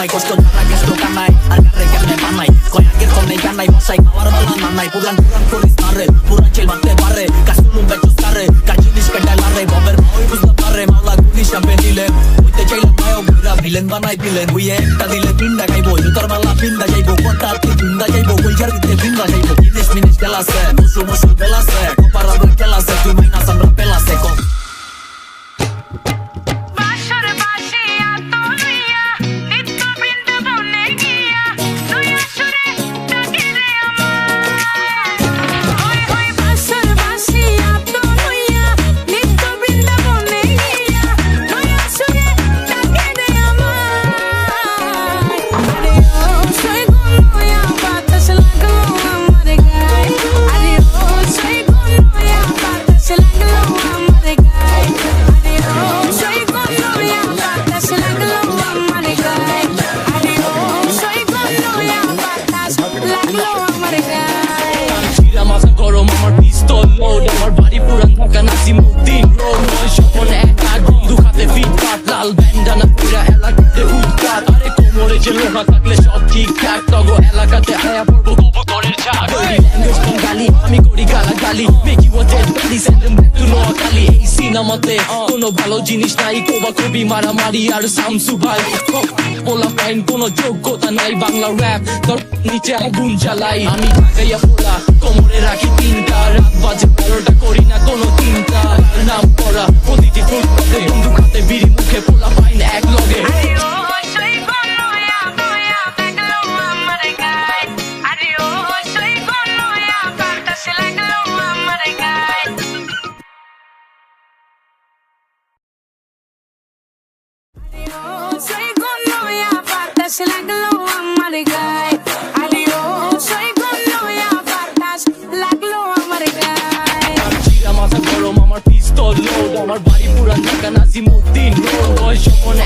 জানাই কষ্ট যারা গেছো কানাই আর কারে কেমনে বানাই কয় আগের কম নেই কানাই বসাই খাওয়ার বেলা নানাই পুরান পুরান করিস নারে পুরান চেল মারতে পারে কাজগুলো বেচুস তারে কাজ জিনিস কেটাই লারে ববের মাওই বুঝতে পারে মাওলা গুলি সামনে নিলে হইতে চাইলে মায়ও ঘুরা ভিলেন বানাই দিলেন হুইয়ে একটা দিলে তিনটা গাইবো জুতার মালা পিন্দা যাইবো কোনটা তুই পিন্দা যাইবো কইজার দিতে পিন্দা যাইবো জিনিস মিনিস খেলাছে মুসু মুসু খেলাছে কোপারাদর খেলাছে তুই মাইনা সামরা পেলাছে কম আমার বাড়ি পুরান ঢাকা নাসিমউদ্দিন রোড নয় স্বপন একা বন্ধু খাতে ফিট পাট লাল ব্যান্ডানা পুরা এলাকাতে উৎপাত আরে কোমরে যে লোহা থাকলে সব ঠিকঠাক তগো এলাকাতে আয়া পড়বো কবুতরের ঝাঁক ল্যাঙ্গুয়েজ বাঙালি আমি করি গালাগালি মেকি ওয়াটেড গালি সেন্ডেম ব্যাক টু নোয়াখালী এই সিনেমাতে কোনো ভালো জিনিস নাই কোবা কবি মারামারি আর শামসু ভাই পোলা পাইন কোনো যোগ্যতা নাই বাংলা র্যাপ তোর নিচে আগুন জ্বালাই আমি ঢাকাইয়া পোলা কোমরে রাখি তিনটা রাত বাজে 12টা করি না কোনো চিন্তা নাম করা প্রতিটি ফুটপাতে বন্ধু খাতে বিড়ি মুখে পোলা পাইন এক লগে Se la glow amargai Adios, soy con novia apartas La glow amargai চিরা মাথা গরম আমার পিস্তল লোড আমার বাড়ি পুরান ঢাকা নাসিমউদ্দিন রোড বয় স্বপন